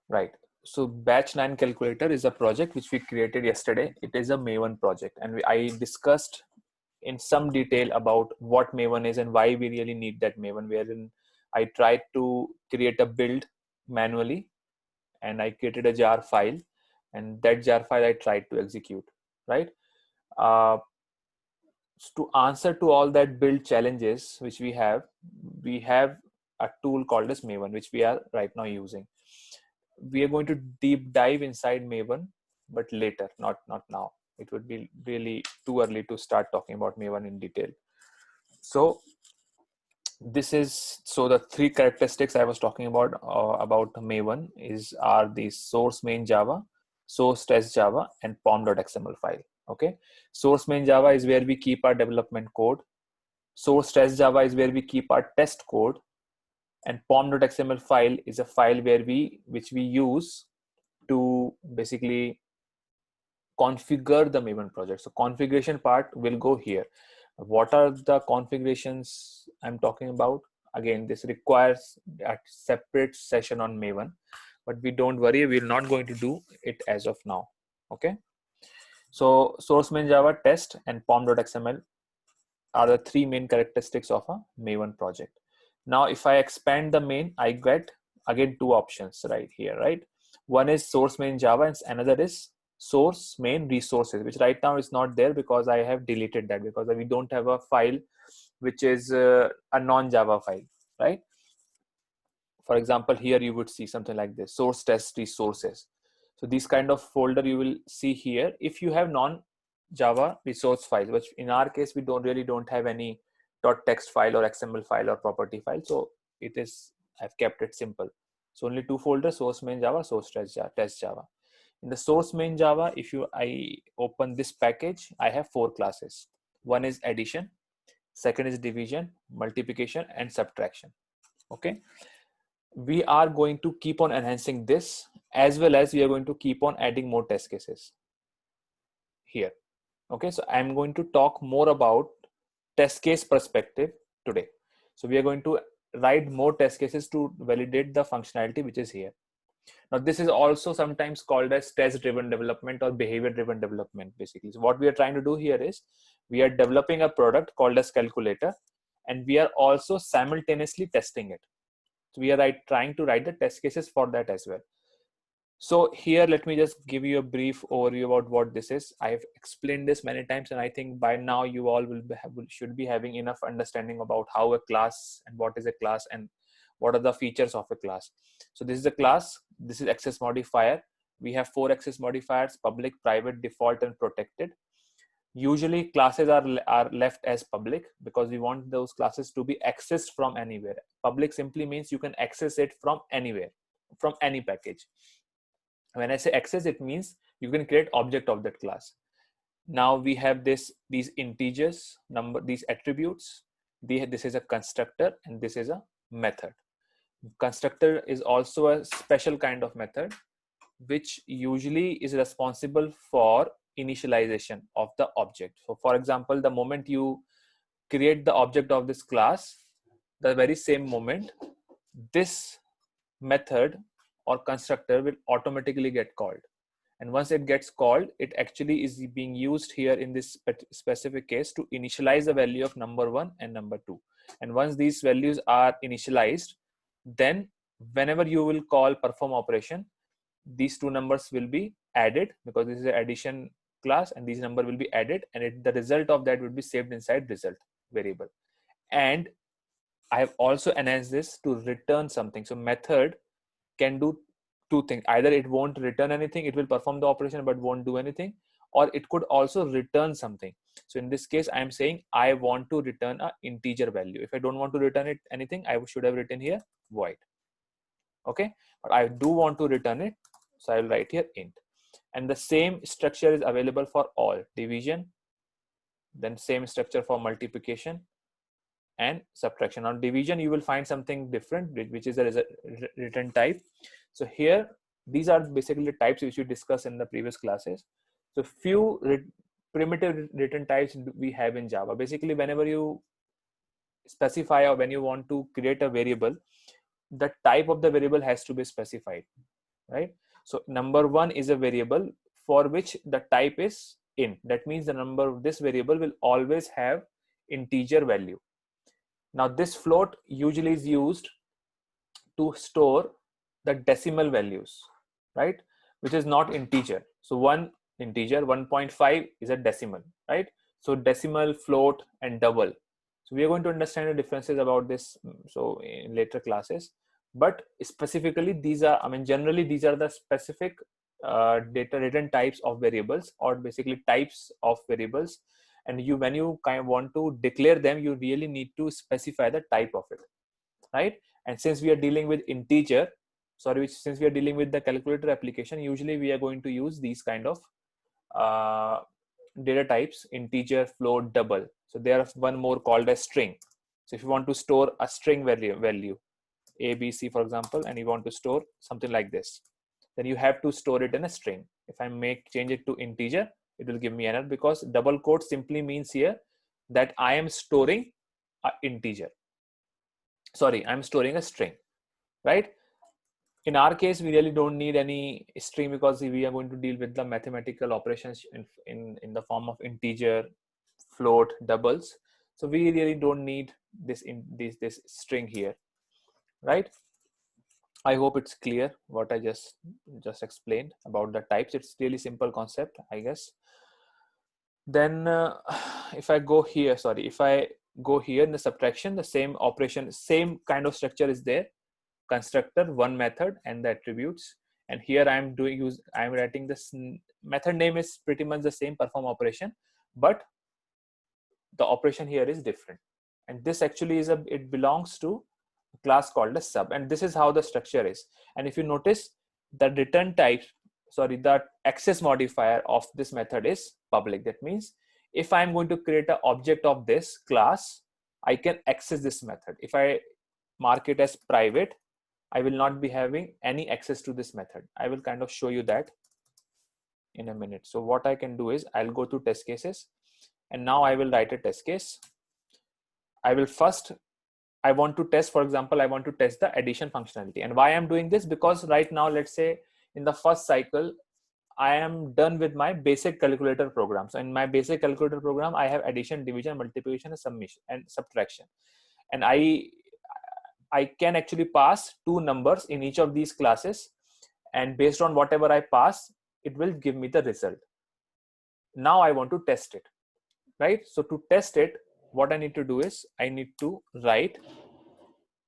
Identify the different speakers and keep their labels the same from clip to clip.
Speaker 1: Right. So batch 9 calculator is a project which we created yesterday. It is a Maven project, and I discussed in some detail about what Maven is and why we really need that Maven, wherein I tried to create a build manually, and I created a jar file, and that jar file I tried to execute, right? Uh, to answer to all that build challenges which we have a tool called as Maven, which we are right now using. We are going to deep dive inside Maven, but later, not now. It would be really too early to start talking about Maven in detail. So the three characteristics I was talking about Maven are the source main Java, source test Java, and pom.xml file. Okay, source main Java is where we keep our development code. Source test Java is where we keep our test code, and pom.xml file is a file which we use to basically configure the Maven project. So configuration part will go here. What are the configurations I'm talking about? Again, this requires a separate session on Maven, but we don't worry, we're not going to do it as of now. Okay. So source main Java, test, and pom.xml are the three main characteristics of a Maven project. Now, if I expand the main, I get again two options right here, right? One is source main Java and another is source main resources, which right now is not there because I have deleted that because we don't have a file which is a non-Java file, right? For example, here you would see something like this, source test resources. So these kind of folder you will see here if you have non-Java resource files, which in our case, we don't have any .text file or XML file or property file. So I've kept it simple. So only two folders, source main Java, source test Java. In the source main Java, I open this package, I have four classes. One is addition, second is division, multiplication, and subtraction. Okay. We are going to keep on enhancing this, as well as we are going to keep on adding more test cases here. Okay, so I'm going to talk more about test case perspective today. So we are going to write more test cases to validate the functionality which is here. Now this is also sometimes called as test driven development or behavior driven development basically. So what we are trying to do here is we are developing a product called as calculator, and we are also simultaneously testing it. So we are trying to write the test cases for that as well. So here, let me just give you a brief overview about what this is. I've explained this many times, and I think by now you all should be having enough understanding about how a class and what is a class and what are the features of a class. So this is a class. This is access modifier. We have four access modifiers: public, private, default, and protected. Usually classes are left as public because we want those classes to be accessed from anywhere. Public simply means you can access it from anywhere, from any package. When I say access, it means you can create object of that class. Now we have these integers, these attributes. This is a constructor and this is a method. Constructor is also a special kind of method which usually is responsible for initialization of the object. So for example, the moment you create the object of this class, the very same moment, this method or constructor will automatically get called. And once it gets called, it actually is being used here in this specific case to initialize the value of number 1 and number 2. And once these values are initialized, then whenever you will call perform operation, these two numbers will be added because this is an addition class, and these number will be added, and the result of that will be saved inside result variable. And I have also enhanced this to return something. So method can do two things. Either it won't return anything, it will perform the operation but won't do anything, or it could also return something. So in this case, I am saying I want to return an integer value. If I don't want to return it anything, I should have written here void. Okay, but I do want to return it, so I will write here int. And the same structure is available for all division, then same structure for multiplication and subtraction. On division, you will find something different, which is a return type. So here, these are basically the types which we discussed in the previous classes. So few primitive return types we have in Java. Basically, whenever you specify or when you want to create a variable, the type of the variable has to be specified. right? So number one is a variable for which the type is int. That means the number of this variable will always have integer value. Now this float usually is used to store the decimal values, right? Which is not integer. So one integer, 1.5 is a decimal, right? So decimal, float, and double. So we are going to understand the differences about this so in later classes. But specifically, these are, I mean, generally these are the specific data written types of variables, or basically types of variables. And you, when you kind of want to declare them, you really need to specify the type of it, right? And since we are dealing with integer, since we are dealing with the calculator application, usually we are going to use these kind of data types: integer, float, double. So there's one more called a string. So if you want to store a string value a, b, c, for example, and you want to store something like this, then you have to store it in a string. If I change it to integer, it will give me an error, because double quote simply means here that I am storing an integer. Sorry, I'm storing a string, right? In our case, we really don't need any string, because we are going to deal with the mathematical operations in the form of integer, float, doubles. So we really don't need this this string here, right? I hope it's clear what I just explained about the types. It's really simple concept, I guess. Then if I go here, if I go here in the subtraction, the same operation, same kind of structure is there: constructor, one method, and the attributes. And here I'm writing this method name is pretty much the same, perform operation, but the operation here is different. And this actually is it belongs to a class called a sub, and this is how the structure is. And if you notice, the return type, the access modifier of this method is public. That means if I'm going to create an object of this class, I can access this method. If I mark it as private, I will not be having any access to this method. I will kind of show you that in a minute. So what I can do is I'll go to test cases, and now I will write a test case. I want to test, for example, I want to test the addition functionality. And why I'm doing this? Because right now, let's say in the first cycle, I am done with my basic calculator program. So in my basic calculator program, I have addition, division, multiplication, and summation and subtraction. And I can actually pass two numbers in each of these classes, and based on whatever I pass, it will give me the result. Now I want to test it, right? So to test it, what I need to do is I need to write,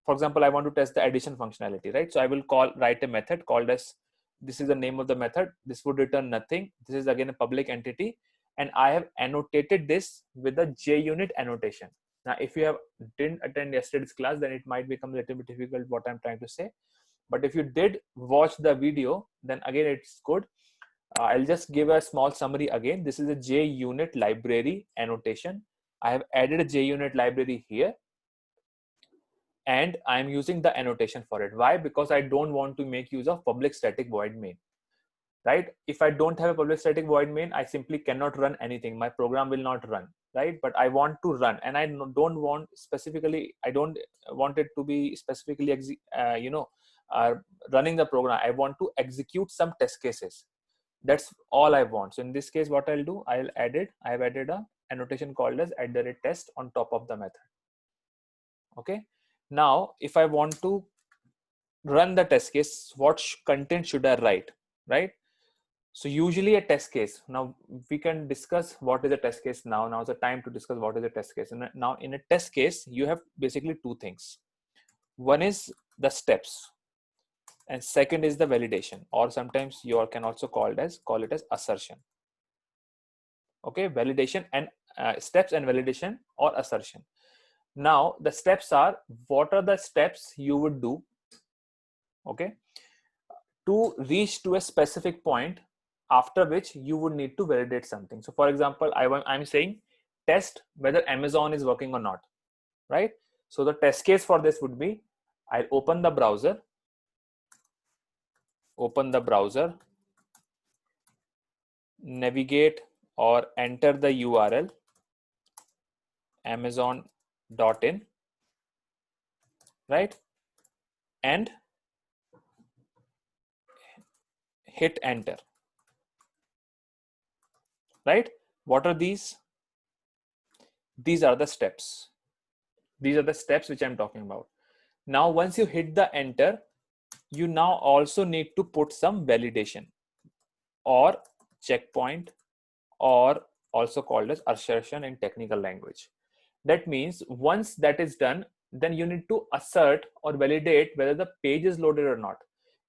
Speaker 1: for example, I want to test the addition functionality, right? So I will write a method called as, this is the name of the method. This would return nothing. This is again a public entity, and I have annotated this with the JUnit annotation. Now, if you didn't attend yesterday's class, then it might become a little bit difficult what I'm trying to say. But if you did watch the video, then again it's good. I'll just give a small summary again. This is a JUnit library annotation. I have added a JUnit library here, and I'm using the annotation for it. Why? Because I don't want to make use of public static void main, right? If I don't have a public static void main, I simply cannot run anything. My program will not run, right? But I want to run, and I don't want it to be specifically running the program. I want to execute some test cases. That's all I want. So in this case, what I'll do, I have added a annotation called as @test on top of the method. Okay. Now, if I want to run the test case, what content should I write, right? So usually a test case, now we can discuss what is a test case now. Now is the time to discuss what is a test case. And now in a test case, you have basically two things. One is the steps, and second is the validation, or sometimes you can also call it as assertion. Okay, validation and steps and validation or assertion. Now the steps are, what are the steps you would do, okay, to reach to a specific point after which you would need to validate something. So for example, I'm saying test whether Amazon is working or not, right? So the test case for this would be, I'll open the browser, navigate or enter the URL amazon.in, right? And hit enter, right? What are these? These are the steps. These are the steps which I'm talking about. Now, once you hit the enter, you now also need to put some validation or checkpoint, or also called as assertion in technical language. That means once that is done, then you need to assert or validate whether the page is loaded or not.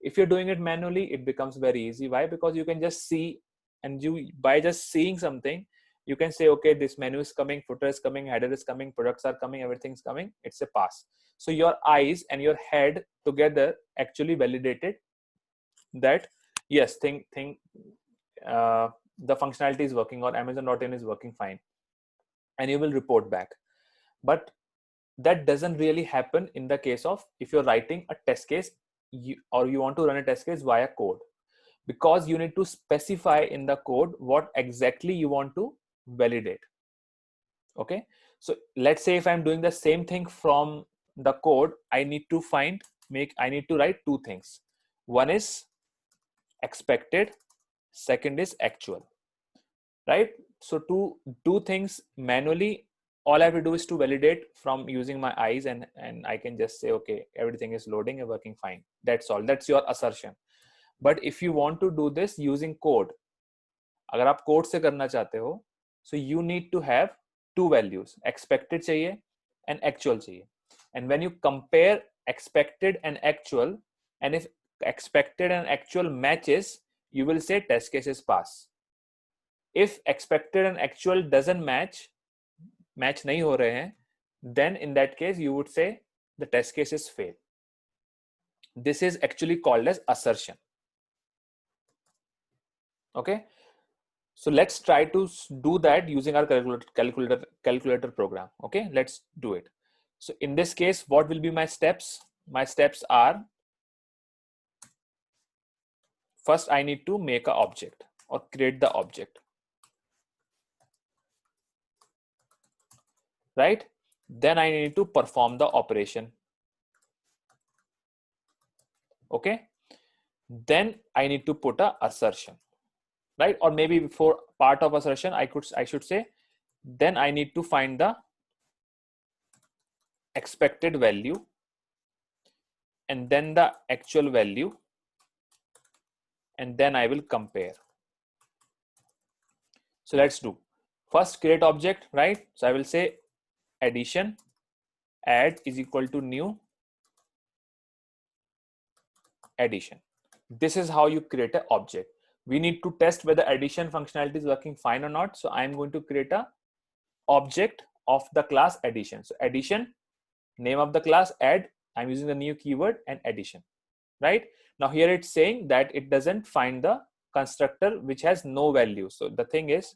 Speaker 1: If you're doing it manually, it becomes very easy. Why? Because you can just see, and you, by just seeing something, you can say, okay, this menu is coming, footer is coming, header is coming, products are coming, everything's coming. It's a pass. So your eyes and your head together actually validated that yes, the functionality is working, or Amazon.in is working fine, and you will report back. But that doesn't really happen in the case of if you're writing a test case, or you want to run a test case via code, because you need to specify in the code what exactly you want to validate. Okay, so let's say if I'm doing the same thing from the code, I need to write two things. One is expected, second is actual, right? So to do things manually, all I have to do is to validate from using my eyes, and I can just say, okay, everything is loading and working fine. That's all. That's your assertion. But if you want to do this using code, अगर आप code से करना चाहते हो, so you need to have two values, expected चाहिए and actual चाहिए. And when you compare expected and actual, and if expected and actual matches, you will say test case is pass. If expected and actual doesn't match नहीं हो रहे हैं, then in that case you would say the test case is fail. This is actually called as assertion. Okay, so let's try to do that using our calculator program. Okay, let's do it. So in this case, what will be my steps? My steps are, first I need to make an object or create the object, right? Then I need to perform the operation. Okay, then I need to put a assertion, right? Or maybe before part of assertion, I should say, then I need to find the expected value and then the actual value, and then I will compare. So let's do first create object, right? So I will say addition add is equal to new addition. This is how you create an object. We need to test whether addition functionality is working fine or not. So I'm going to create a object of the class addition. So addition, name of the class, add, I'm using the new keyword, and addition, right? Now here it's saying that it doesn't find the constructor which has no value. So the thing is,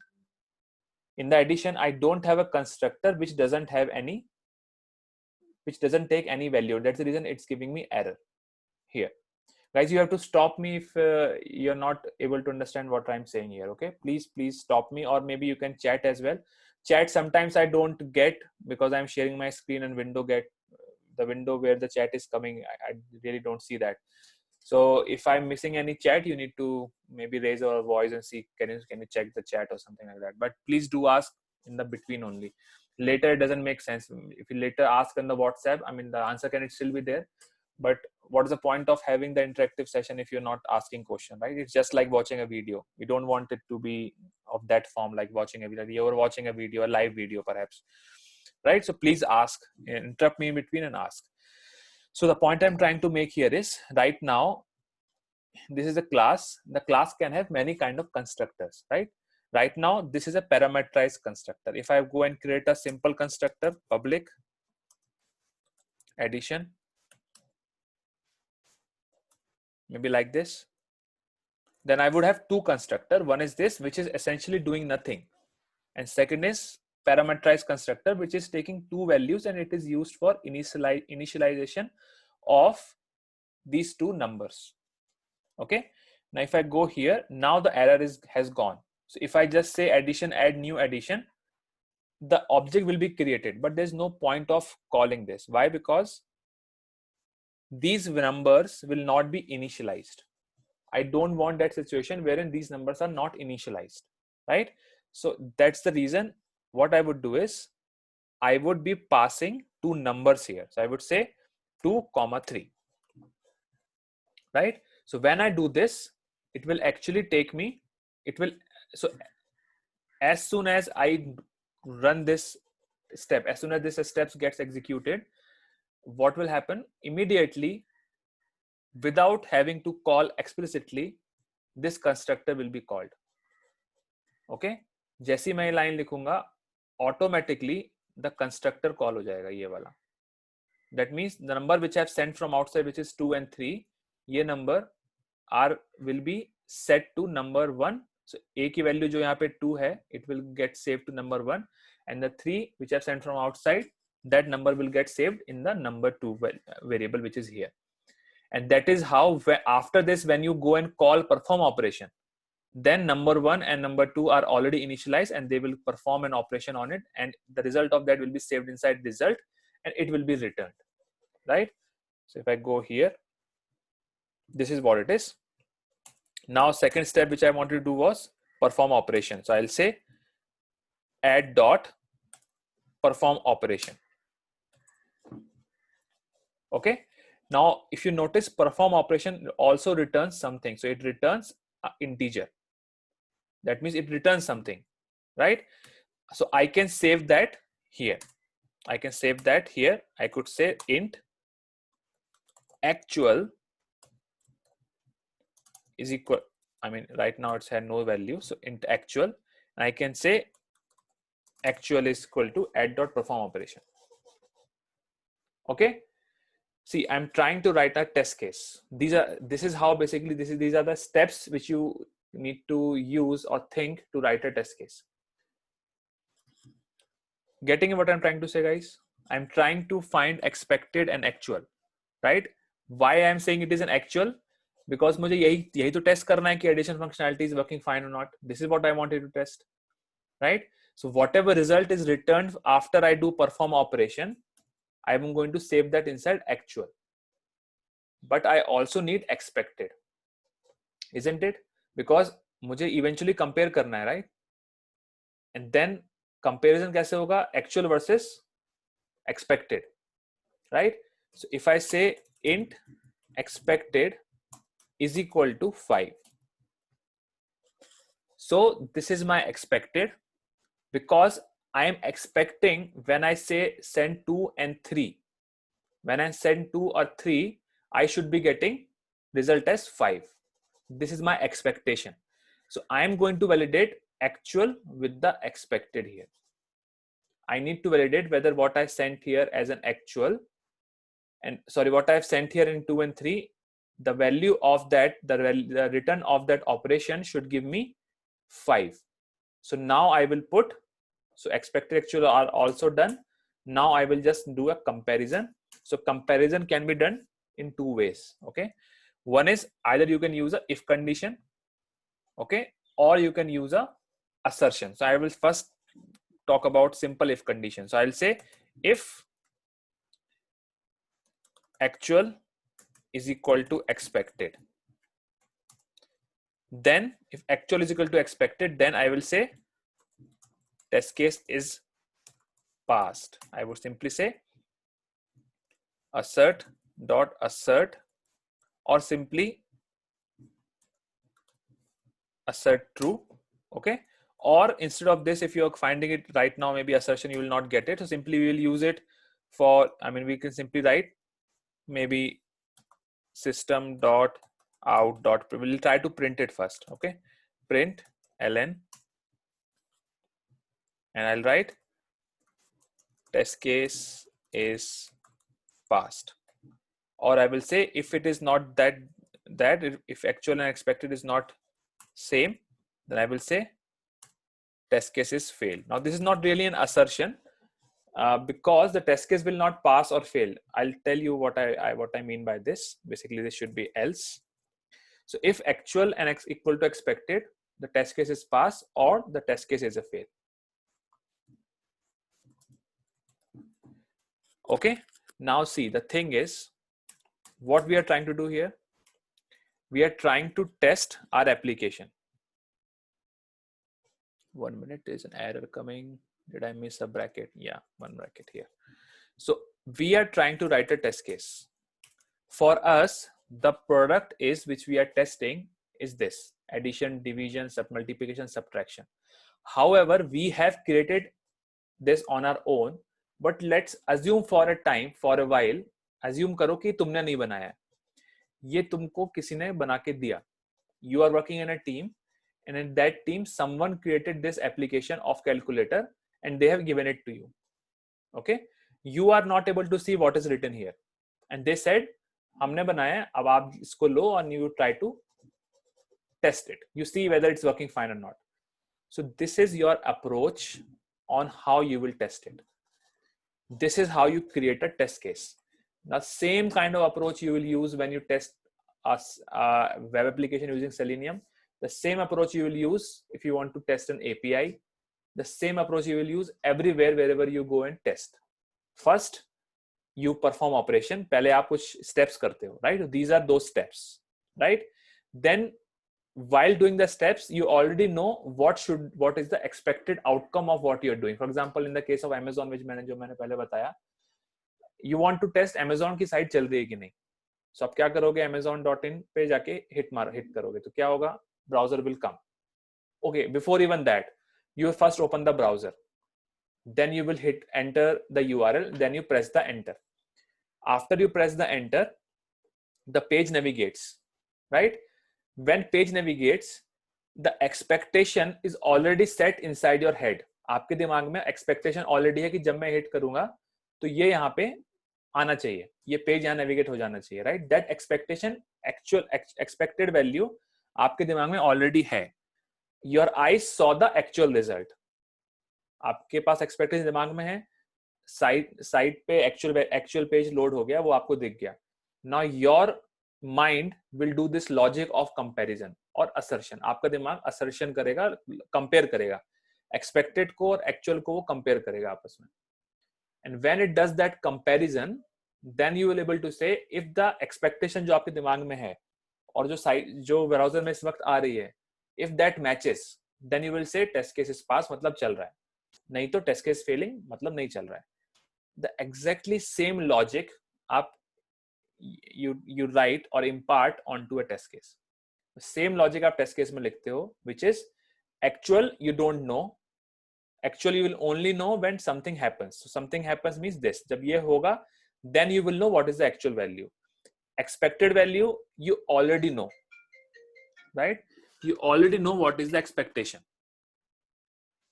Speaker 1: in the addition, I don't have a constructor which doesn't take any value. That's the reason it's giving me error here. Guys, you have to stop me if you're not able to understand what I'm saying here. Okay, please stop me, or maybe you can chat as well. Chat sometimes I don't get because I'm sharing my screen, and the window where the chat is coming, I really don't see that. So if I'm missing any chat, you need to maybe raise your voice and see, can you check the chat or something like that. But please do ask in the between only. Later it doesn't make sense. If you later ask on the WhatsApp, I mean the answer can still be there. But what is the point of having the interactive session if you're not asking question, right? It's just like watching a video. We don't want it to be of that form, like watching a video. You're watching a video, a live video perhaps, right? So please ask, interrupt me in between and ask. So the point I'm trying to make here is, right now, this is a class. The class can have many kind of constructors, right? Right now, this is a parameterized constructor. If I go and create a simple constructor, public addition, maybe like this, then I would have two constructor. One is this, which is essentially doing nothing. And second is parameterized constructor, which is taking two values, and it is used for initialization of these two numbers. Okay, now if I go here, now the error has gone. So if I just say addition, add new addition, the object will be created, but there's no point of calling this. Why? Because these numbers will not be initialized. I don't want that situation wherein these numbers are not initialized, right? So that's the reason what I would do is I would be passing two numbers here. So I would say 2, 3, right? So when I do this, it will actually take me, it will, so as soon as I run this step, as soon as this steps gets executed, what will happen immediately without having to call explicitly, this constructor will be called. Okay, जैसी मैं line लिखूंगा automatically the constructor call हो जाएगा ये वाला. That means the number which I have sent from outside, which is 2 and 3, ये number are will be set to number 1. So a की value जो यहाँ पे 2 है, it will get saved to number 1, and the 3 which I have sent from outside, that number will get saved in the number 2 variable which is here. And that is how after this, when you go and call perform operation, then number 1 and number 2 are already initialized and they will perform an operation on it, and the result of that will be saved inside result and it will be returned, right? So if I go here, this is what it is. Now second step which I wanted to do was perform operation. So I'll say add dot perform operation. Okay, now if you notice, perform operation also returns something. So it returns an integer. That means it returns something, right? So I can save that here. I can save that here. I could say int actual is equal, I mean right now it's had no value, so int actual, and I can say actual is equal to add dot perform operation. Okay, see, I'm trying to write a test case. This is how basically these are the steps which you need to use or think to write a test case. Getting what I'm trying to say, guys? I'm trying to find expected and actual, right? Why I'm saying it is an actual? Because मुझे यही तो test करना है कि addition functionality is working fine or not. This is what I wanted to test, right? So whatever result is returned after I do perform operation, I am going to save that inside actual. But I also need expected, isn't it? Because मुझे eventually compare करना है, right? And then comparison कैसे होगा? Actual versus expected, right? So if I say int expected is equal to 5, so this is my expected, because I am expecting when I say send 2 and 3, when I send 2 or 3, I should be getting result as 5. This is my expectation. So I am going to validate actual with the expected here. I need to validate whether what I sent here as an actual, and sorry, what I've sent here in 2 and 3, the value of that, the return of that operation should give me 5. So now I will put, so expected actual are also done. Now I will just do a comparison. So comparison can be done in 2 ways. Okay, one is either you can use a if condition, okay, or you can use a assertion. So I will first talk about simple if condition. So I'll say if actual is equal to expected, then if actual is equal to expected, then I will say test case is passed. I would simply say assert dot assert, or simply assert true. Okay, or instead of this, if you're finding it right now, maybe assertion you will not get it, so simply we will use it for, I mean, we can simply write maybe system dot out dot, we'll try to print it first. Okay, print ln, and I'll write test case is passed. Or I will say if it is not that if actual and expected is not same, then I will say test case is failed. Now this is not really an assertion, because the test case will not pass or fail. I'll tell you what I mean by this. Basically this should be else. So if actual and equal to expected, the test case is pass or the test case is a fail. Okay, now see, the thing is, what we are trying to do here, we are trying to test our application. 1 minute, there's an error coming. Did I miss a bracket? Yeah, one bracket here. So we are trying to write a test case. For us, the product is which we are testing is this: addition, division, multiplication, subtraction. However, we have created this on our own, but let's assume for a time, for a while, assume करो कि तुमने नहीं बनाया, ये तुमको किसी ने बना के दिया. You are working in a team, and in that team, someone created this application of calculator, and they have given it to you. Okay, you are not able to see what is written here, and they said, हमने बनाया है, अब आप इसको लो and you try to test it. You see whether it's working fine or not. So this is your approach on how you will test it. This is how you create a test case. The same kind of approach you will use when you test a web application using Selenium. The same approach you will use if you want to test an API. The same approach you will use everywhere, wherever you go and test. First, you perform operation. पहले आप कुछ steps करते हो, right? These are those steps, right? Then, while doing the steps, you already know what is the expected outcome of what you're doing. For example, in the case of Amazon, which जो मैंने पहले बताया, you want to test Amazon की site चल रही है कि नहीं. So आप क्या करोगे? Amazon.in पे जाके hit करोगे, तो क्या होगा? Browser will come. Okay, before even that, you first open the browser. Then you will hit enter the URL. Then you press the enter. After you press the enter, the page navigates, right? When page navigates, the expectation is already set inside your head. आपके दिमाग में expectation already है कि जब मैं hit करूंगा तो ये यहाँ पे आना चाहिए, ये पेज यहाँ navigate हो जाना चाहिए, right? That expectation, actual expected value आपके दिमाग में already है. Your eyes saw the actual result. आपके पास expectation दिमाग में है, साइट पे actual page load हो गया, वो आपको दिख गया. Now your mind will do this logic of comparison और assertion. आपका दिमाग assertion करेगा, compare करेगा, expected को और actual को वो compare करेगा आपस में. And when it does that comparison, then you will able to say if the expectation जो आपके दिमाग में है और जो साइट जो ब्राउजर में इस वक्त आ रही है, if that matches, then you will say test case is pass, मतलब चल रहा है. नहीं तो test case failing, मतलब नहीं चल रहा है. The exactly same logic आप you write or impart onto a test case. The same logic आप test case में लिखते हो, which is actual you don't know. Actually you will only know when something happens. So something happens means this. जब ये होगा, then you will know what is the actual value. Expected value you already know, right? You already know what is the expectation,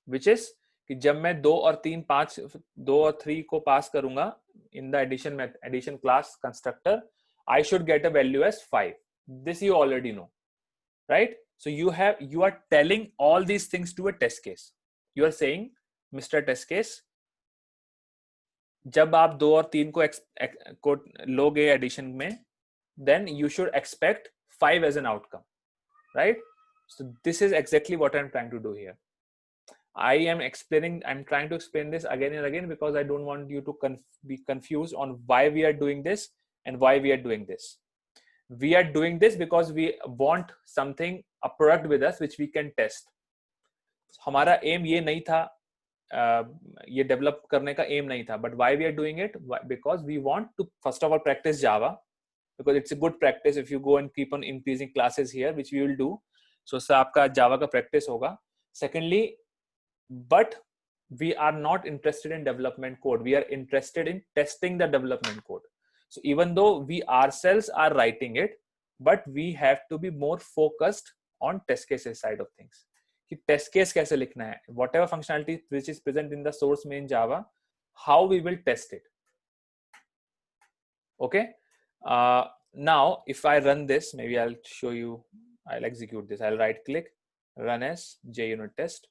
Speaker 1: which is कि जब मैं 2 और 3 को पास करूंगा in the addition class constructor, I should get a value as 5. This you already know, right? So you are telling all these things to a test case. You are saying, Mr. Test Case, जब आप 2 और 3 को लोगे addition में, then you should expect 5 as an outcome, right? So this is exactly what I'm trying to do here. I'm trying to explain this again and again because I don't want you to be confused on why we are doing this and why we are doing this. We are doing this because we want something, a product with us which we can test. हमारा aim ये नहीं था, ये develop करने का aim नहीं था, but why we are doing it? Because we want to first of all practice Java, because it's a good practice if you go and keep on increasing classes here, which we will do. So उससे आपका Java का practice होगा. Secondly, but we are not interested in development code. We are interested in testing the development code. So even though we ourselves are writing it, but we have to be more focused on test cases side of things. कि test case कैसे लिखना है, whatever functionality which is present in the source main Java, how we will test it. Okay. Now if I run this, maybe I'll show you, I'll execute this. I'll right click, run as JUnit test.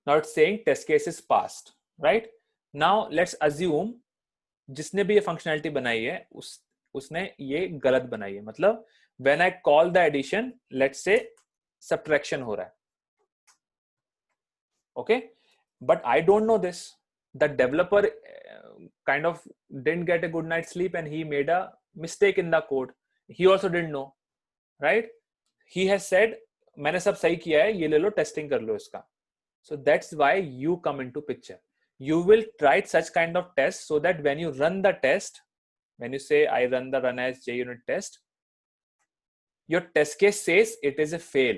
Speaker 1: Now it's saying test case is passed, right? Now let's assume जिसने भी ये functionality बनाई है उसने ये गलत बनाई है. मतलब when I call the addition, let's say subtraction हो रहा है, okay? But I don't know this. The developer kind of didn't get a good night's sleep and he made a mistake in the code. he also didn't know, right? He has said मैंने सब सही किया है, ये ले लो, testing कर लो इसका. So that's why you come into picture. You will write such kind of tests so that when you run the test, when you say I run the run as JUnit test, your test case says it is a fail,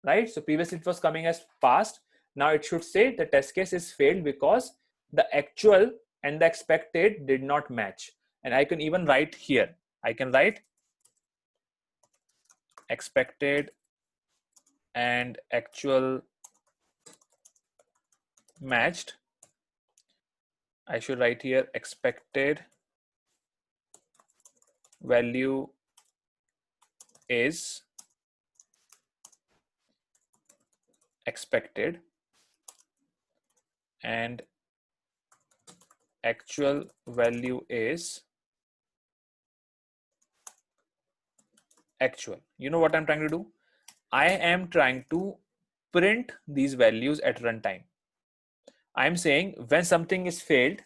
Speaker 1: right? So previously it was coming as passed. Now it should say the test case is failed because the actual and the expected did not match. And I can even write here, I can write expected and actual matched. I should write here expected value is expected and actual value is actual. You know what I'm trying to do? I am trying to print these values at runtime. I'm saying when something is failed,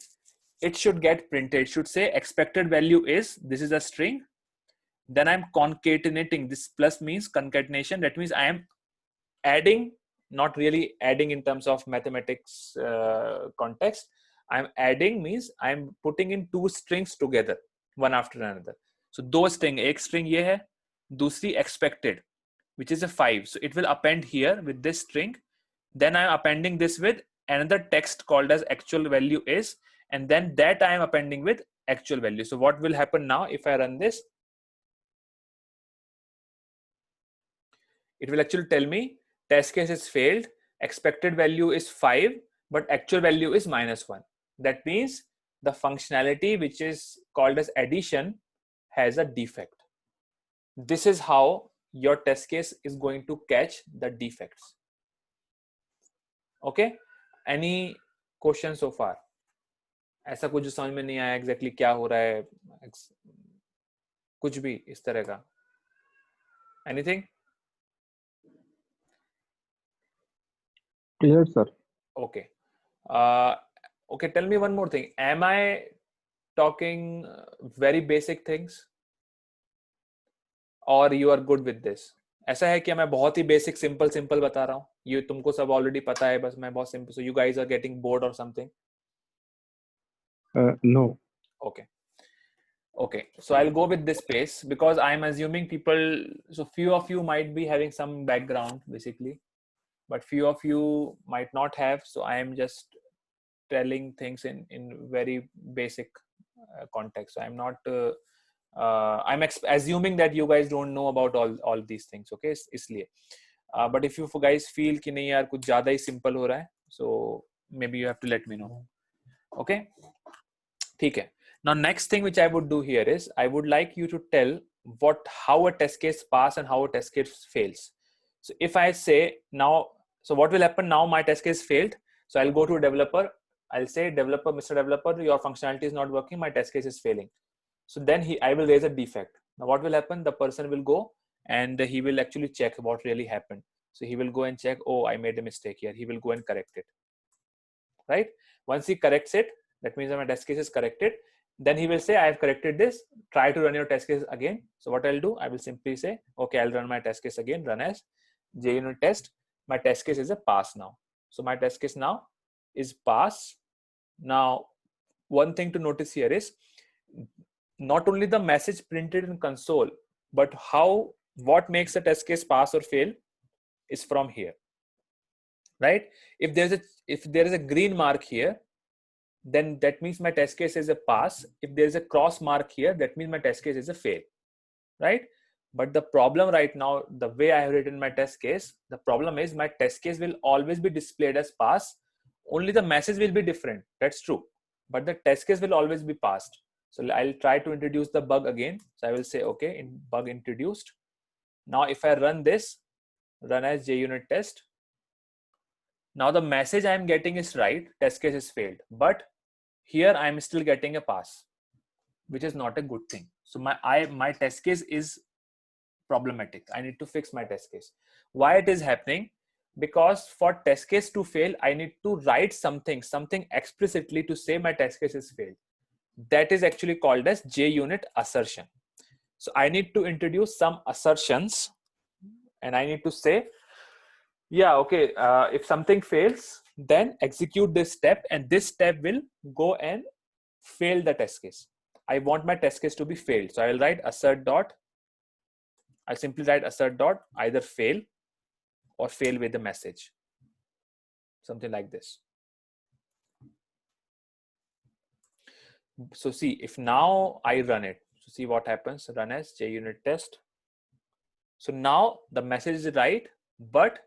Speaker 1: it should get printed. It should say expected value is, this is a string. Then I'm concatenating. This plus means concatenation. That means I am adding, not really adding in terms of mathematics context. I'm adding means I'm putting in two strings together, one after another. So दो string, एक string ये है, दूसरी expected, which is a 5. So it will append here with this string. Then I'm appending this with another text called as actual value is, and then that I am appending with actual value. So what will happen now if I run this? It will actually tell me test case is failed, expected value is 5, but actual value is -1. That means the functionality which is called as addition has a defect. This is how your test case is going to catch the defects. Okay, any questions so far? ऐसा कुछ समझ में नहीं आया exactly क्या हो रहा है, कुछ भी इस तरह का? Anything?
Speaker 2: Clear, sir.
Speaker 1: Okay. Okay, tell me one more thing. Am I talking very basic things? Or you are good with this? ऐसा है कि मैं बहुत ही basic simple बता रहा हूँ, ये तुमको सब already पता है, बस मैं बहुत simple, so you guys are getting bored or something?
Speaker 2: No.
Speaker 1: Okay, so I'll go with this pace because I'm assuming people, so few of you might be having some background basically, but few of you might not have, so I am just telling things in very basic context. So I'm not I'm assuming that you guys don't know about all these things, okay? इसलिए but if you guys feel कि नहीं यार कुछ ज़्यादा ही simple हो रहा है, so maybe you have to let me know. Okay, ठीक है. Now next thing which I would do here is I would like you to tell how a test case pass and how a test case fails. So if I say now, so what will happen now? My test case failed, so I'll go to developer. I'll say developer, Mr. Developer, your functionality is not working. My test case is failing. So then I will raise a defect. Now what will happen? The person will go and he will actually check what really happened. So he will go and check, oh, I made a mistake here. He will go and correct it. Right? Once he corrects it, that means that my test case is corrected. Then he will say, I have corrected this. Try to run your test case again. So what I'll do, I will simply say, okay, I'll run my test case again. Run as JUnit test. My test case is a pass now. So my test case now is pass. Now, one thing to notice here is not only the message printed in console, but what makes a test case pass or fail is from here, right? If there is a green mark here, then that means my test case is a pass. If there is a cross mark here, that means my test case is a fail, right? But the problem right now, the way I have written my test case, the problem is my test case will always be displayed as pass. Only the message will be different. That's true. But the test case will always be passed. So I'll try to introduce the bug again. So I will say, okay, bug introduced. Now if I run this, run as JUnit test. Now the message I'm getting is right, test case is failed. But here I'm still getting a pass, which is not a good thing. So my test case is problematic. I need to fix my test case. Why it is happening? Because for test case to fail, I need to write something explicitly to say my test case is failed. That is actually called as JUnit assertion. So I need to introduce some assertions, and I need to say, yeah, okay, if something fails, then execute this step, and this step will go and fail the test case. I want my test case to be failed. So I will write assert dot, I simply write assert dot either fail or fail with the message. Something like this. So see, if now I run it, so see what happens, run as JUnit test. So now the message is right, but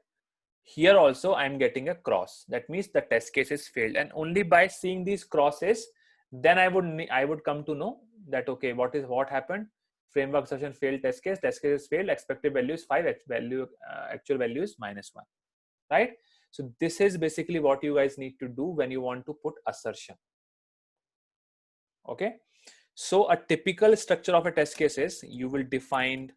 Speaker 1: here also I'm getting a cross. That means the test case is failed, and only by seeing these crosses, then I would come to know that, okay, what happened? Framework assertion failed, test case is failed, expected value is 5, actual value is -1, right? So this is basically what you guys need to do when you want to put assertion. Okay, so a typical structure of a test case is you will define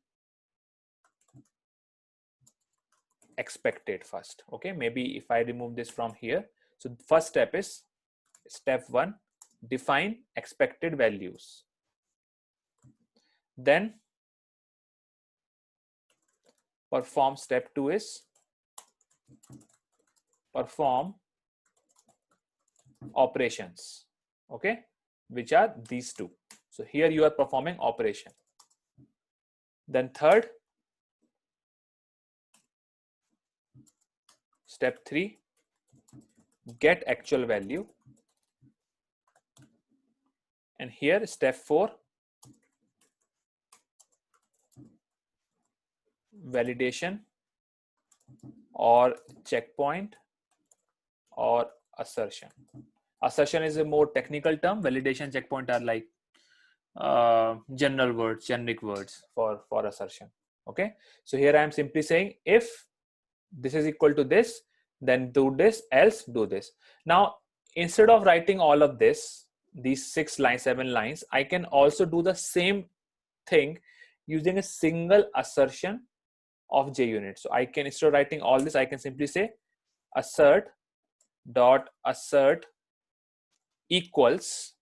Speaker 1: expected first. Okay, maybe if I remove this from here, so first step is step 1, define expected values. Then perform step 2 is perform operations, okay, which are these two. So here you are performing operation. Then third, step 3, get actual value. And here step 4, validation or checkpoint or assertion. Assertion is a more technical term. Validation, checkpoint are like general words, generic words for assertion. Okay, so here I am simply saying if this is equal to this, then do this, else do this. Now instead of writing all of this, these 6 lines, 7 lines, I can also do the same thing using a single assertion of JUnit. So I can, instead of writing all this, I can simply say assert dot assert equals,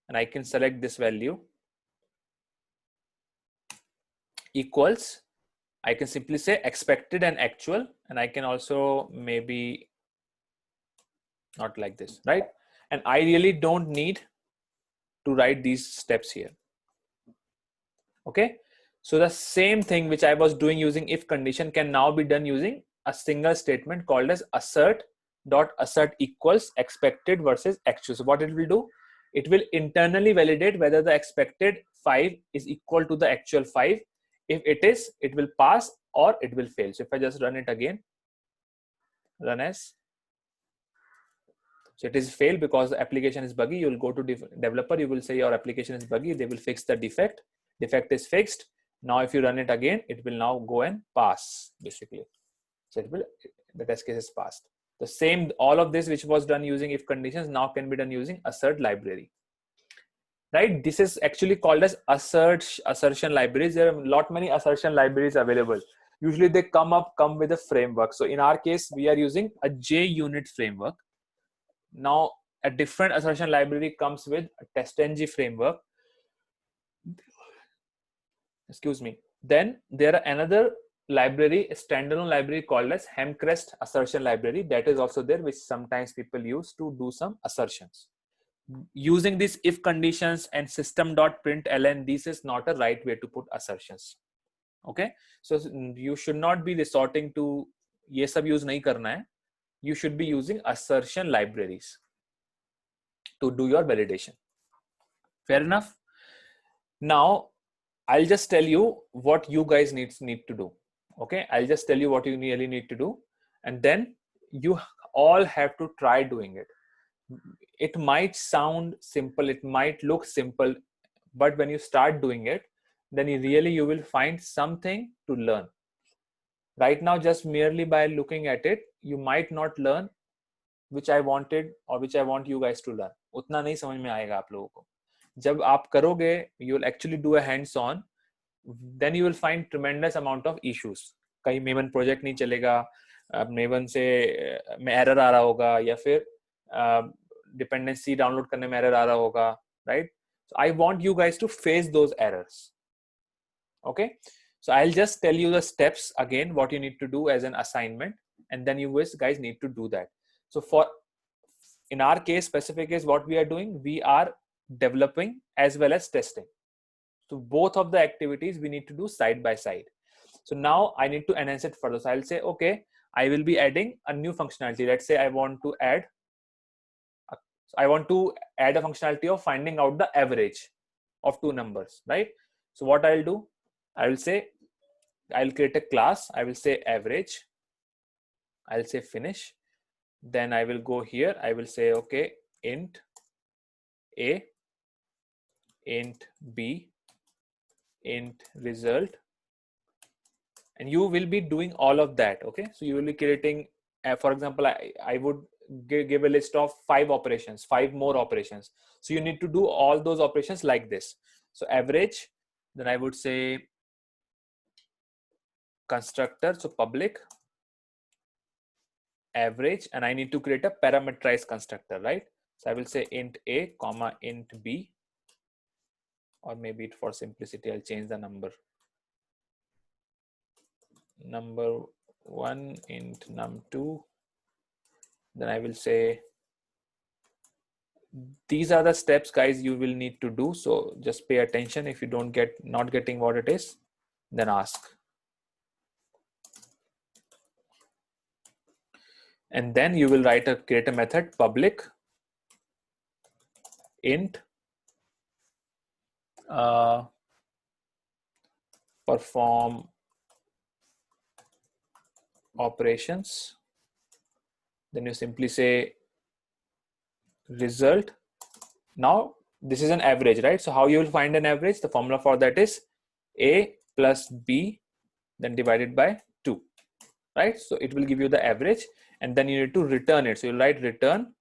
Speaker 1: and I can select this value, equals, I can simply say expected and actual, and I can also maybe not like this, right? And I really don't need to write these steps here. Okay, so the same thing which I was doing using if condition can now be done using a single statement called as assert dot assert equals expected versus actual. So what it will do, it will internally validate whether the expected 5 is equal to the actual 5. If it is, it will pass or it will fail. So if I just run it again, run as, so it is fail because the application is buggy. You will go to developer, you will say your application is buggy, they will fix the defect. Defect is fixed. Now if you run it again, it will now go and pass basically. So it will, the test case is passed. The same, all of this which was done using if conditions now can be done using assert library, right? This is actually called as assertion libraries. There are a lot many assertion libraries available. Usually they come with a framework. So in our case, we are using a JUnit framework. Now a different assertion library comes with a TestNG framework. Excuse me. Then there are another library, a standalone library called as Hemcrest assertion library, that is also there, which sometimes people use to do some assertions. Using these if conditions and system.println, this is not a right way to put assertions. Okay, so you should not be resorting to ये सब use नहीं करना है. You should be using assertion libraries to do your validation. Fair enough. Now I'll just tell you what you guys need to do. Okay, I'll just tell you what you really need to do, and then you all have to try doing it. It might sound simple, it might look simple, but when you start doing it, then you will find something to learn. Right now, just merely by looking at it, you might not learn which I wanted or which I want you guys to learn. उतना नहीं समझ में आएगा आप लोगों को. जब आप करोगे, you will actually do a hands-on, then you will find tremendous amount of issues. कहीं मेवन प्रोजेक्ट नहीं चलेगा, मेवन से में एरर आ रहा होगा, या फिर डिपेंडेंसी डाउनलोड करने में एरर आ रहा होगा, right? So I want you guys to face those errors. Okay, so I'll just tell you the steps again, what you need to do as an assignment, and then you guys need to do that. So for in our case, specific is what we are doing, we are developing as well as testing. So both of the activities we need to do side by side. So now I need to enhance it further. So I'll say, okay, I will be adding a new functionality. Let's say I want to add a functionality of finding out the average of two numbers, right? So what I'll do, I will say, I'll create a class. I will say average. I'll say finish. Then I will go here. I will say, okay, int A, int B, int result. And you will be doing all of that. Okay, so you will be creating, for example, I would give a list of 5 operations, 5 more operations. So you need to do all those operations like this. So average, then I would say constructor, so public average, and I need to create a parameterized constructor, right? So I will say int A comma int B, or maybe for simplicity I'll change the number 1 int num2. Then I will say, these are the steps, guys, you will need to do. So just pay attention. If you not getting what it is, then ask. And then you will create a method public int perform operations. Then you simply say result. Now this is an average, right? So how you will find an average? The formula for that is A plus B, then divided by 2, right? So it will give you the average, and then you need to return it. So you'll write return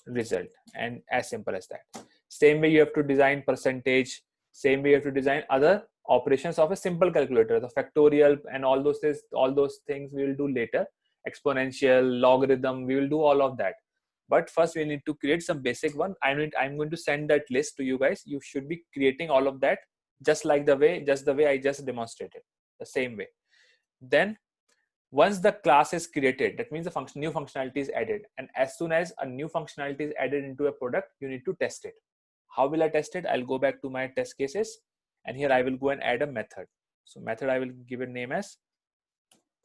Speaker 1: result, and as simple as that. Same way you have to design percentage, same way you have to design other operations of a simple calculator, the factorial and all those things we will do later. Exponential, logarithm, we will do all of that. But first we need to create some basic one. I'm going to send that list to you guys. You should be creating all of that just the way I just demonstrated, the same way. Then once the class is created, that means the new functionality is added. And as soon as a new functionality is added into a product, you need to test it. How will I test it? I'll go back to my test cases, and here I will go and add a method. So method, I will give a name as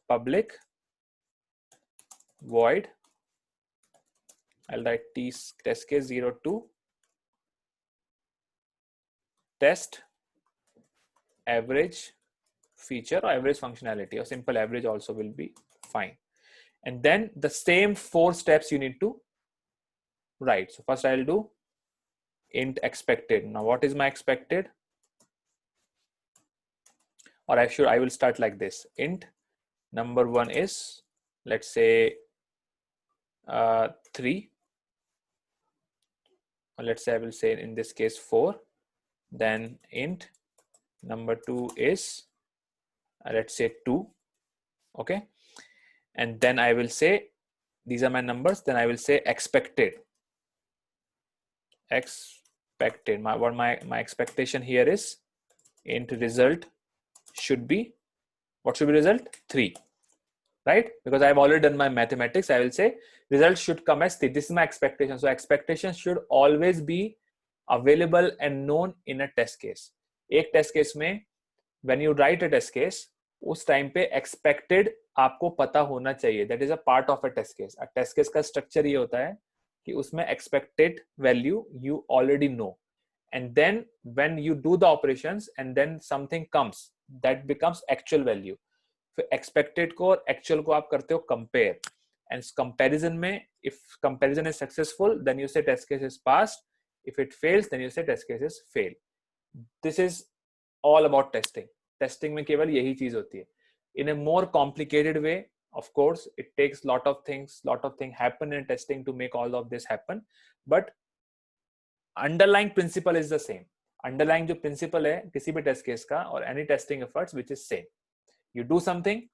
Speaker 1: public void. I'll write test case 02 test average feature or average functionality, or simple average also will be fine. And then the same 4 steps you need to write. So first I'll do int expected. Now what is my expected? Or I will start like this. Int number 1 is, let's say 3, or let's say I will say in this case 4. Then int number 2 is let's say 2. Okay, and then I will say these are my numbers. Then I will say expected. My expectation here is int result should be, what should be result? 3, right? Because I've already done my mathematics. I will say result should come as 3. This is my expectation. So expectation should always be available and known in a test case. एक test case में when you write a test case, उस time पे expected आपको पता होना चाहिए. That is a part of a test case. A test case का structure ये होता है कि उसमें expected value you already know, and then when you do the operations and then something comes that becomes actual value. फिर expected को और actual को आप करते हो compare, and comparison में if comparison is successful then you say test case is passed. If it fails then you say test case is fail. This is all about testing. Testing में केवल यही चीज होती है. In a more complicated way, of course, it takes lot of things happen in testing to make all of this happen. But underlying principle is the same. Underlying जो principle है किसी भी test case का or any testing efforts, which is same. You do something,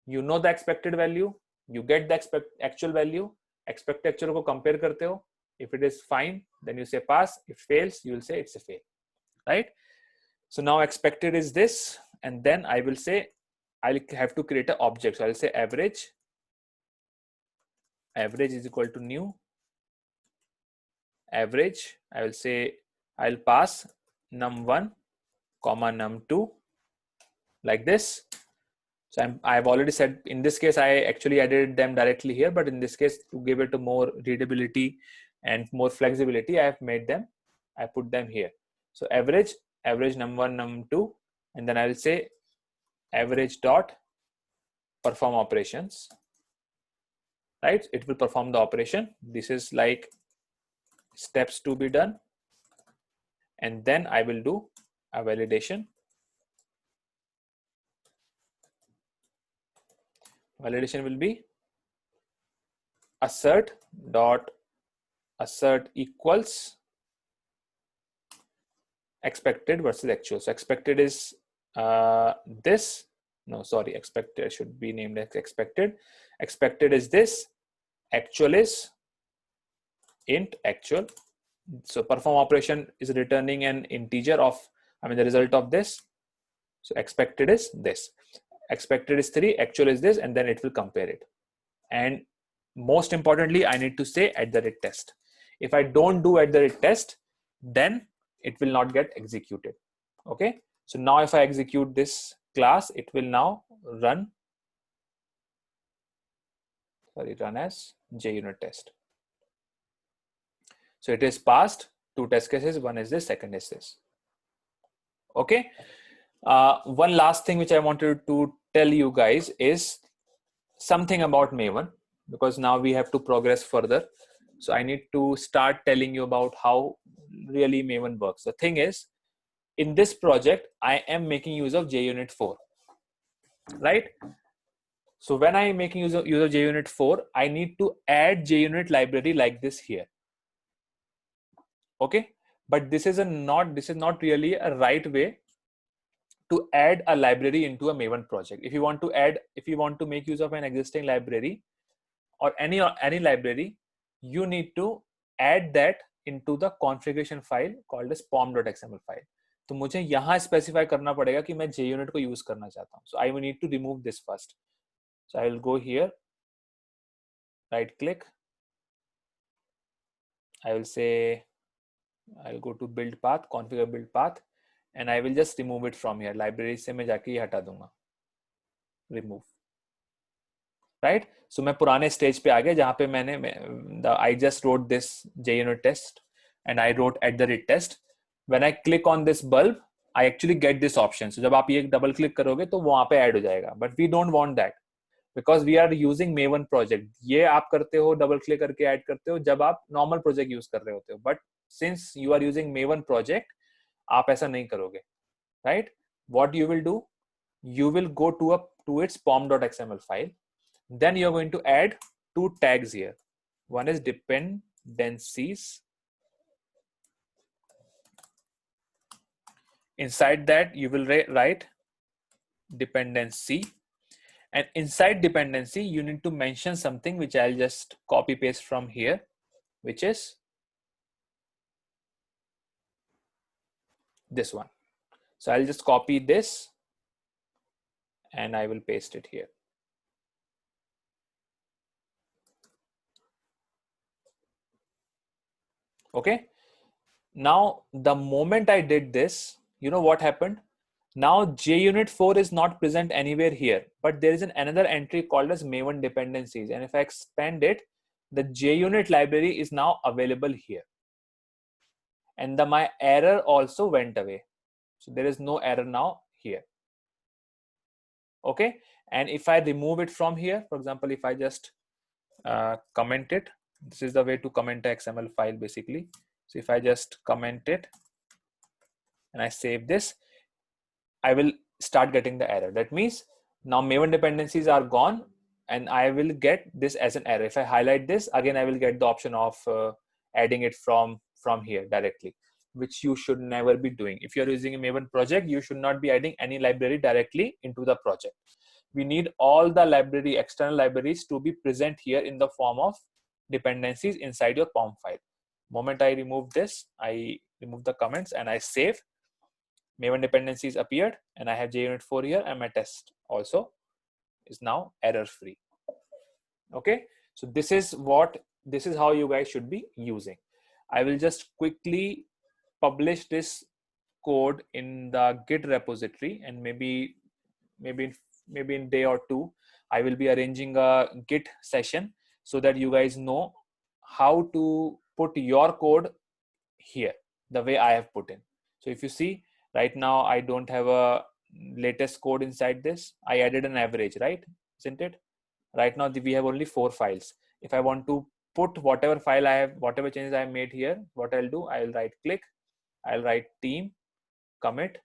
Speaker 1: you know the expected value, you get the actual value, expected actual को compare करते हो. If it is fine, then you say pass. If fails, you will say it's a fail, right? So now expected is this, and then I will say I'll have to create an object. So I'll say average. Average is equal to new average. I will say I'll pass num1 comma num2 like this. So I've already said in this case I actually added them directly here, but in this case to give it a more readability and more flexibility, I have made them. I put them here. So average num1 num2, and then I'll say average dot perform operations. Right? It will perform the operation. This is like steps to be done, and then I will do a validation. Validation will be assert dot assert equals expected versus actual. So expected is this. No, sorry, expected should be named as expected. Expected is this. Actual is int actual. So perform operation is returning an integer of, the result of this. So expected is this. Expected is 3, actual is this, and then it will compare it. And most importantly, I need to say @test. If I don't do @test, then it will not get executed. Okay. So now if I execute this class, it will now run as JUnit test. So it is passed 2 test cases. One is this, second is this. Okay. One last thing which I wanted to tell you guys is something about Maven, because now we have to progress further. So I need to start telling you about how really Maven works. The thing is, in this project, I am making use of JUnit 4, right? So when I am making use of JUnit 4, I need to add JUnit library like this here. Okay, but this is not really a right way to add a library into a Maven project. If you want to make use of an existing library or any library, you need to add that into the configuration file called as pom.xml file. तो मुझे यहाँ specify करना पड़ेगा कि मैं JUnit को use करना चाहता हूँ. So I will need to remove this first. So I will go here, right click. I will say, I'll go to build path, configure build path, and I will just remove it from here. Library से मैं जाके ये हटा दूंगा. Remove. Right? So मैं पुराने stage पे आ गया जहाँ पे I just wrote this JUnit test and I wrote @test. When I click on this bulb, I actually get this option. So जब आप ये double click करोगे तो वो वहाँ पे add हो जाएगा. But we don't want that because we are using Maven project. ये आप करते हो double click करके add करते हो जब आप normal project use कर रहे होते हो. But since you are using Maven project, आप ऐसा नहीं करोगे. Right? What you will do? You will go to its pom.xml file. Then you're going to add 2 tags here. One is dependencies. Inside that you will write dependency, and inside dependency you need to mention something which I'll just copy paste from here, which is this one. So I'll just copy this and I will paste it here. Okay. Now, the moment I did this, you know what happened? Now JUnit 4 is not present anywhere here, but there is another entry called as Maven dependencies. And if I expand it, the JUnit library is now available here. And my error also went away. So there is no error now here. Okay. And if I remove it from here, for example, if I just comment it, this is the way to comment a XML file basically. So if I just comment it and I save this, I will start getting the error. That means now Maven dependencies are gone and I will get this as an error. If I highlight this, again, I will get the option of adding it from here directly, which you should never be doing. If you're using a Maven project, you should not be adding any library directly into the project. We need all the external libraries to be present here in the form of dependencies inside your POM file. Moment I remove this, I remove the comments and I save. Maven dependencies appeared, and I have JUnit 4 here, and my test also is now error free. Okay, so this is how you guys should be using. I will just quickly publish this code in the Git repository, and maybe in day or two I will be arranging a Git session so that you guys know how to put your code here the way I have put in. So if you see right now, I don't have a latest code inside this. I added an average, right? Isn't it? Right now we have only 4 files. If I want to put whatever file I have, whatever changes I have made here, what I'll do, I'll right click, I'll write team, commit,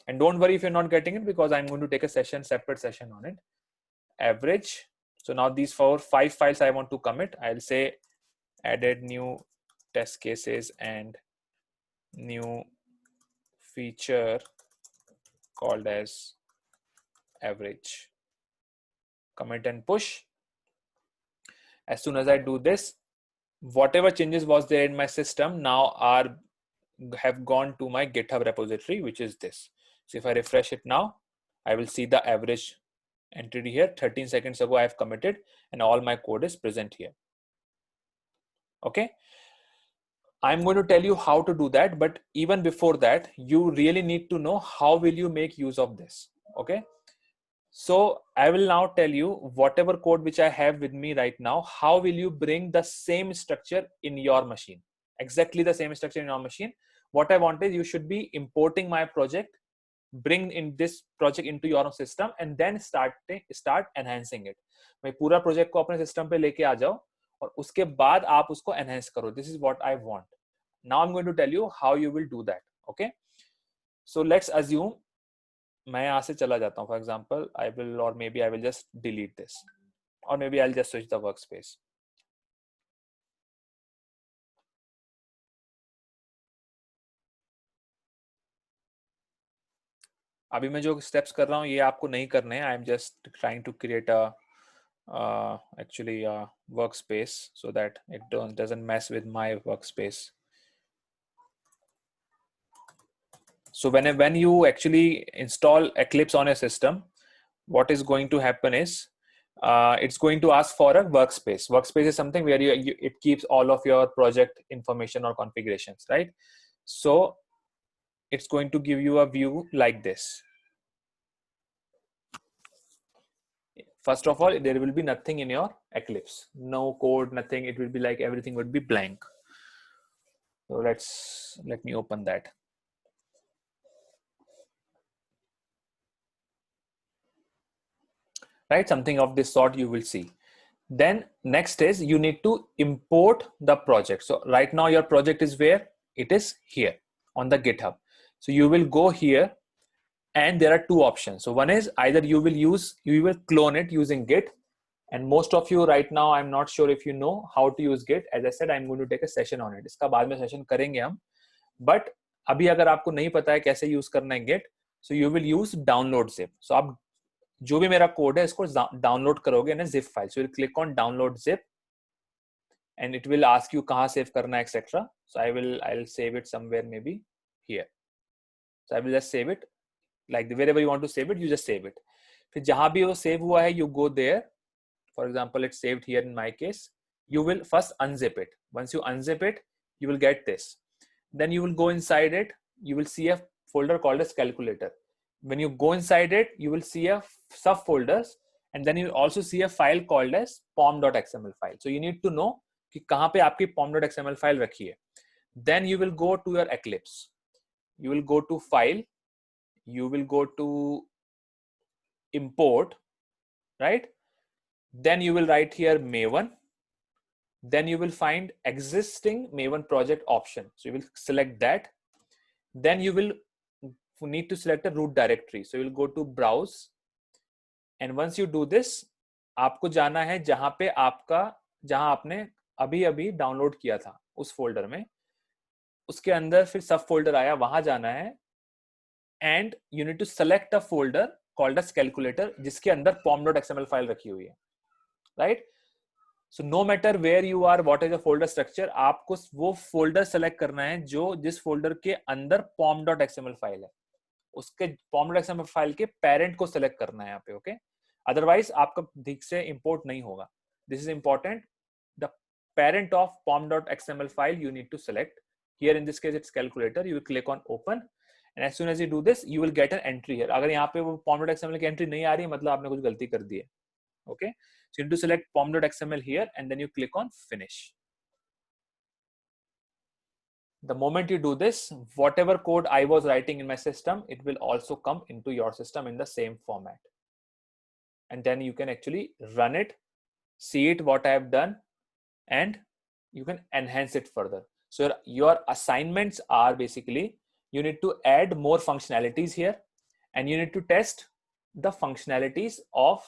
Speaker 1: and don't worry if you're not getting it, because I'm going to take a separate session on it. Average. So now these 5 files I want to commit. I'll say added new test cases and new feature called as average. Commit and push. As soon as I do this, whatever changes was there in my system now have gone to my GitHub repository, which is this. So if I refresh it now, I will see the average entity here. 13 seconds ago I have committed, and all my code is present here. Okay, I'm going to tell you how to do that, but even before that, you really need to know how will you make use of this. Okay, so I will now tell you whatever code which I have with me right now, how will you bring the same structure in your machine, exactly the same structure in your machine. What I want is you should be importing my project, bring in this project into your system, and then start enhancing it. मैं पूरा project को अपने system पे लेके आ जाओ और उसके बाद आप उसको enhance करो. This is what I want. Now I'm going to tell you how you will do that. Okay, so let's assume मैं यहाँ से चला जाता हूँ. For example, I will just delete this, or maybe I'll just switch the workspace. अभी मैं जो steps कर रहा हूँ ये आपको नहीं करने हैं. I'm just trying to create a actually a workspace so that it doesn't mess with my workspace. So when you actually install Eclipse on a system, what is going to happen is it's going to ask for a workspace. Workspace is something where it keeps all of your project information or configurations, right? So it's going to give you a view like this. First of all, there will be nothing in your Eclipse, no code, nothing. It will be like everything would be blank. So let me open that. Right, something of this sort you will see. Then next is you need to import the project. So right now your project is where? It is here on the GitHub. So you will go here, and there are 2 options. So one is either you will clone it using Git, and most of you right now, I'm not sure if you know how to use Git. As I said, I'm going to take a session on it. इसका बाद में session करेंगे हम. But अभी अगर आपको नहीं पता है कैसे use करना है Git, so you will use download zip. So आप जो भी मेरा कोड है इसको डाउनलोड करोगे ना zip file. So you will click on download zip, and it will ask you कहाँ सेव करना है etc. So I'll save it somewhere maybe here. So I will just save it like wherever you want to save it, you just save it. फिर जहाँ भी वो save हुआ है, you go there. For example, it's saved here in my case. You will first unzip it. Once you unzip it, you will get this. Then you will go inside it. You will see a folder called as calculator. When you go inside it, you will see a subfolders, and then you also see a file called as pom.xml file. So you need to know कि कहाँ पे आपकी pom.xml file रखी है. Then you will go to your Eclipse. You will go to file. You will go to import, right? Then you will write here Maven. Then you will find existing Maven project option. So you will select that. Then you will need to select a root directory. So you will go to browse. And once you do this, आपको जाना है जहां आपने अभी download किया था उस folder में, उसके अंदर फिर सब फोल्डर आया, वहां जाना है. And you need to select a folder called as calculator जिसके अंदर pom.xml file रखी हुई है, right? So no matter where you are, what is the folder structure, आपको वो folder select करना है जिस folder के अंदर pom.xml file है. उसके pom.xml फाइल के पेरेंट को सेलेक्ट करना है यहाँ पे, ओके? अदरवाइज आपका ठीक से इंपोर्ट नहीं होगा. This is important. The parent of pom.xml file you need to select. Here in this case it's calculator. You will click on open, and as soon as you do this you will get an entry here. अगर यहाँ पे वो pom.xml की entry नहीं आ रही है मतलब आपने कुछ गलती कर दी है. Okay, so you need to select pom.xml here and then you click on finish. The moment you do this, whatever code I was writing in my system, it will also come into your system in the same format, and then you can actually run it, see it what I have done, and you can enhance it further. So your assignments are basically, you need to add more functionalities here, and you need to test the functionalities of,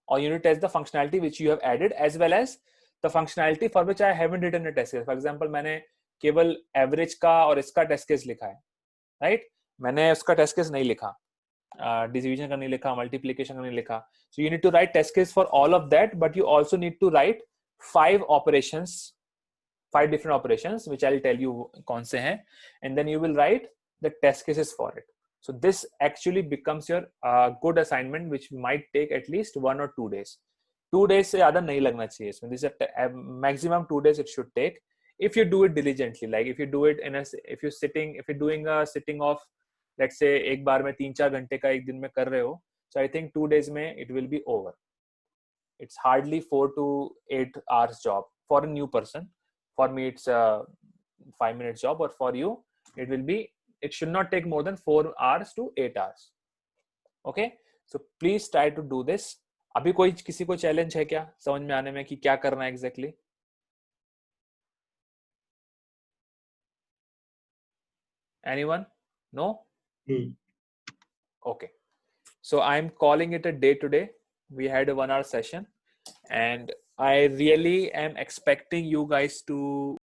Speaker 1: or you need to test the functionality which you have added as well as the functionality for which I haven't written a test case. For example, मैंने केवल average का और इसका test case लिखा है, right? मैंने उसका test case नहीं लिखा, डिवीजन का नहीं लिखा, मल्टीप्लिकेशन का नहीं लिखा. So you need to write test case for all of that, but you also need to write 5 different operations which I'll tell you कौन से हैं, and then you will write the test cases for it. So this actually becomes your good assignment which might take at least 1 or 2 days. 2 days से ज़्यादा नहीं लगना चाहिए इसमें. This is a maximum 2 days it should take if you do it diligently. Like if you do it in a, if you're doing a sitting of, let's say एक बार में 3-4 घंटे का एक दिन में कर रहे हो, so I think 2 days में it will be over. It's hardly 4 to 8 hours job for a new person. For me it's a 5-minute job, or for you it should not take more than 4 hours to 8 hours. Okay, so please try to do this. अभी कोई किसी को challenge है क्या समझ में आने में कि क्या करना है exactly? Anyone? No? Okay, so I'm calling it a day today. We had a 1 hour session, and I really am expecting you guys to